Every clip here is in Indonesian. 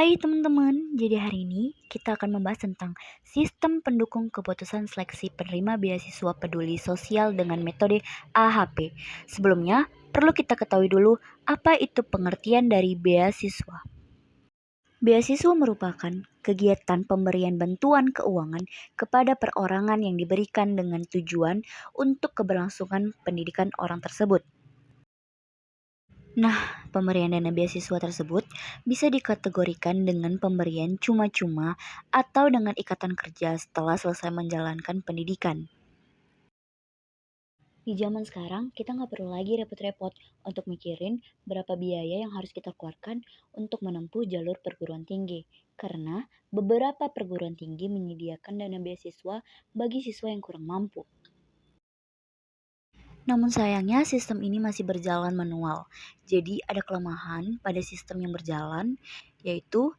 Hai teman-teman, jadi hari ini kita akan membahas tentang sistem pendukung keputusan seleksi penerima beasiswa peduli sosial dengan metode AHP. Sebelumnya, perlu kita ketahui dulu apa itu pengertian dari beasiswa. Beasiswa merupakan kegiatan pemberian bantuan keuangan kepada perorangan yang diberikan dengan tujuan untuk keberlangsungan pendidikan orang tersebut. Nah, pemberian dana beasiswa tersebut bisa dikategorikan dengan pemberian cuma-cuma atau dengan ikatan kerja setelah selesai menjalankan pendidikan. Di zaman sekarang, kita nggak perlu lagi repot-repot untuk mikirin berapa biaya yang harus kita keluarkan untuk menempuh jalur perguruan tinggi. Karena beberapa perguruan tinggi menyediakan dana beasiswa bagi siswa yang kurang mampu. Namun sayangnya sistem ini masih berjalan manual. Jadi ada kelemahan pada sistem yang berjalan, yaitu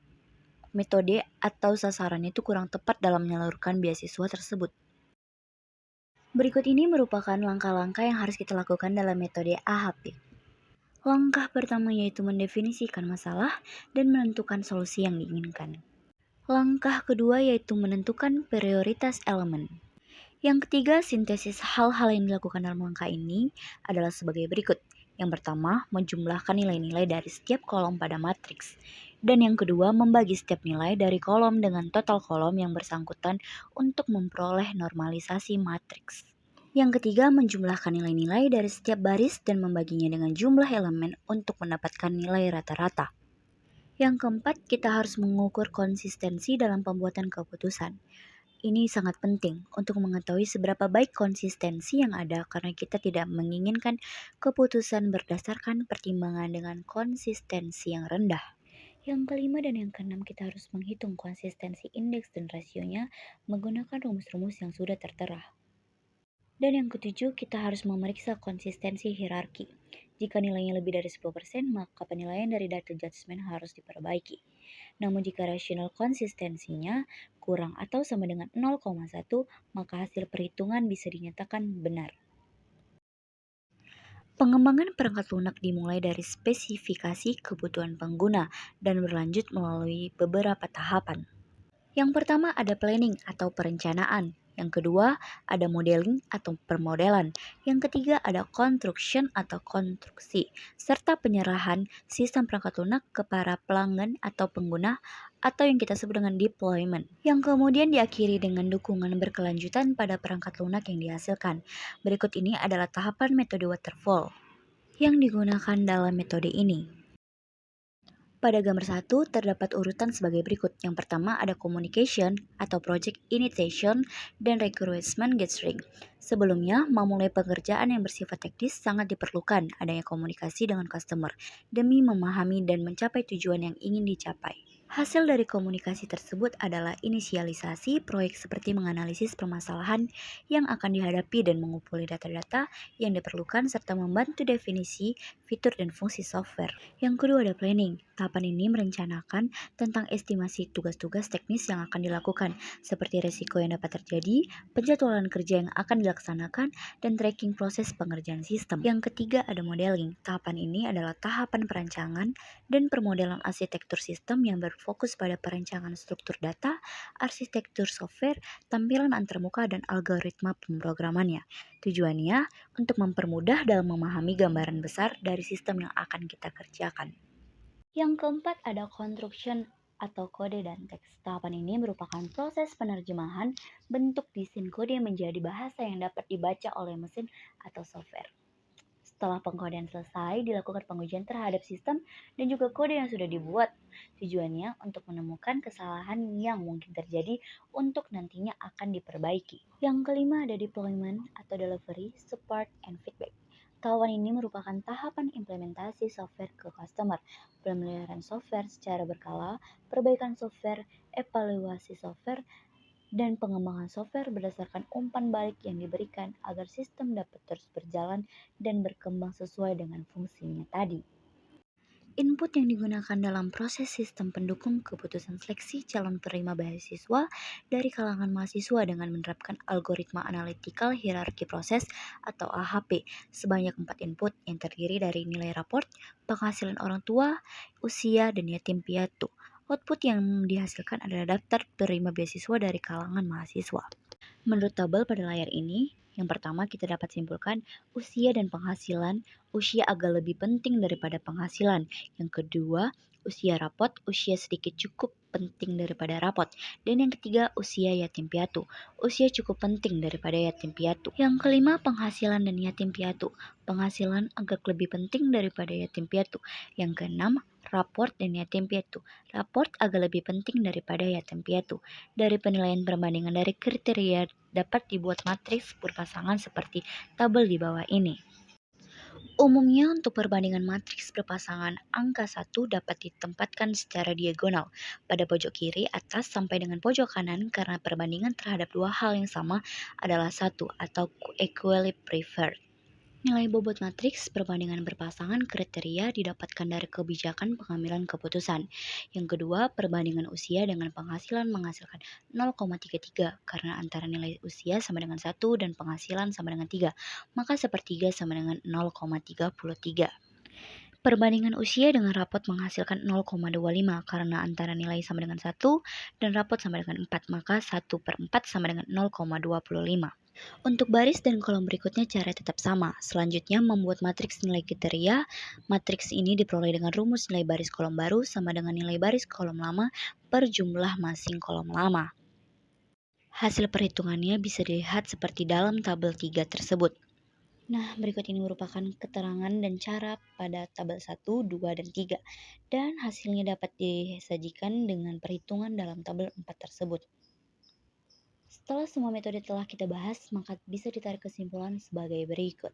metode atau sasaran itu kurang tepat dalam menyalurkan beasiswa tersebut. Berikut ini merupakan langkah-langkah yang harus kita lakukan dalam metode AHP. Langkah pertama yaitu mendefinisikan masalah dan menentukan solusi yang diinginkan. Langkah kedua yaitu menentukan prioritas elemen. Yang ketiga, sintesis hal-hal yang dilakukan dalam langkah ini adalah sebagai berikut. Yang pertama, menjumlahkan nilai-nilai dari setiap kolom pada matriks. Dan yang kedua, membagi setiap nilai dari kolom dengan total kolom yang bersangkutan untuk memperoleh normalisasi matriks. Yang ketiga, menjumlahkan nilai-nilai dari setiap baris dan membaginya dengan jumlah elemen untuk mendapatkan nilai rata-rata. Yang keempat, kita harus mengukur konsistensi dalam pembuatan keputusan. Ini sangat penting untuk mengetahui seberapa baik konsistensi yang ada karena kita tidak menginginkan keputusan berdasarkan pertimbangan dengan konsistensi yang rendah. Yang kelima dan yang keenam, kita harus menghitung konsistensi indeks dan rasionya menggunakan rumus-rumus yang sudah tertera. Dan yang ketujuh, kita harus memeriksa konsistensi hierarki. Jika nilainya lebih dari 10%, maka penilaian dari data judgment harus diperbaiki. Namun jika rasional konsistensinya kurang atau sama dengan 0,1, maka hasil perhitungan bisa dinyatakan benar. Pengembangan perangkat lunak dimulai dari spesifikasi kebutuhan pengguna dan berlanjut melalui beberapa tahapan. Yang pertama ada planning atau perencanaan. Yang kedua ada modeling atau permodelan. Yang ketiga ada construction atau konstruksi. Serta penyerahan sistem perangkat lunak ke para pelanggan atau pengguna atau yang kita sebut dengan deployment. Yang kemudian diakhiri dengan dukungan berkelanjutan pada perangkat lunak yang dihasilkan. Berikut ini adalah tahapan metode waterfall yang digunakan dalam metode ini. Pada gambar 1 terdapat urutan sebagai berikut. Yang pertama ada communication atau project initiation dan requirement gathering. Sebelumnya, memulai pekerjaan yang bersifat teknis sangat diperlukan adanya komunikasi dengan customer demi memahami dan mencapai tujuan yang ingin dicapai. Hasil dari komunikasi tersebut adalah inisialisasi proyek seperti menganalisis permasalahan yang akan dihadapi dan mengumpulkan data-data yang diperlukan serta membantu definisi fitur dan fungsi software. Yang kedua ada planning. Tahapan ini merencanakan tentang estimasi tugas-tugas teknis yang akan dilakukan, seperti risiko yang dapat terjadi, penjadwalan kerja yang akan dilaksanakan, dan tracking proses pengerjaan sistem. Yang ketiga ada modeling. Tahapan ini adalah tahapan perancangan dan permodelan arsitektur sistem yang berfokus pada perancangan struktur data, arsitektur software, tampilan antarmuka, dan algoritma pemrogramannya. Tujuannya untuk mempermudah dalam memahami gambaran besar dari sistem yang akan kita kerjakan. Yang keempat ada construction atau kode dan teks. Tahapan ini merupakan proses penerjemahan bentuk desain kode menjadi bahasa yang dapat dibaca oleh mesin atau software. Setelah pengkodean selesai, dilakukan pengujian terhadap sistem dan juga kode yang sudah dibuat. Tujuannya untuk menemukan kesalahan yang mungkin terjadi untuk nantinya akan diperbaiki. Yang kelima ada deployment atau delivery, support, and feedback. Tahapan ini merupakan tahapan implementasi software ke customer, pemeliharaan software secara berkala, perbaikan software, evaluasi software, dan pengembangan software berdasarkan umpan balik yang diberikan agar sistem dapat terus berjalan dan berkembang sesuai dengan fungsinya tadi. Input yang digunakan dalam proses sistem pendukung keputusan seleksi calon penerima beasiswa dari kalangan mahasiswa dengan menerapkan algoritma analytical hierarchy proses atau AHP sebanyak 4 input yang terdiri dari nilai raport, penghasilan orang tua, usia, dan yatim piatu. Output yang dihasilkan adalah daftar penerima beasiswa dari kalangan mahasiswa. Menurut tabel pada layar ini, yang pertama kita dapat simpulkan usia dan penghasilan. Usia agak lebih penting daripada penghasilan. Yang kedua, usia rapot, usia sedikit cukup penting daripada rapot. Dan yang ketiga, usia yatim piatu. Usia cukup penting daripada yatim piatu. Yang kelima, penghasilan dan yatim piatu. Penghasilan agak lebih penting daripada yatim piatu. Yang keenam, raport dan yatim piatu. Raport agak lebih penting daripada yatim piatu. Dari penilaian perbandingan dari kriteria dapat dibuat matriks berpasangan seperti tabel di bawah ini. Umumnya untuk perbandingan matriks berpasangan, angka 1 dapat ditempatkan secara diagonal pada pojok kiri atas sampai dengan pojok kanan karena perbandingan terhadap dua hal yang sama adalah 1 atau equally preferred. Nilai bobot matriks perbandingan berpasangan kriteria didapatkan dari kebijakan pengambilan keputusan. Yang kedua, perbandingan usia dengan penghasilan menghasilkan 0,33 karena antara nilai usia sama dengan 1 dan penghasilan sama dengan 3, maka sepertiga sama dengan 0,33. Perbandingan usia dengan rapot menghasilkan 0,25 karena antara nilai sama dengan 1 dan rapot sama dengan 4, maka 1/4 sama dengan 0,25. Untuk baris dan kolom berikutnya cara tetap sama. Selanjutnya membuat matriks nilai kriteria. Matriks ini diperoleh dengan rumus nilai baris kolom baru sama dengan nilai baris kolom lama per jumlah masing kolom lama. Hasil perhitungannya bisa dilihat seperti dalam tabel 3 tersebut. Nah, berikut ini merupakan keterangan dan cara pada tabel 1, 2, dan 3. Dan hasilnya dapat disajikan dengan perhitungan dalam tabel 4 tersebut. Setelah semua metode telah kita bahas, maka bisa ditarik kesimpulan sebagai berikut.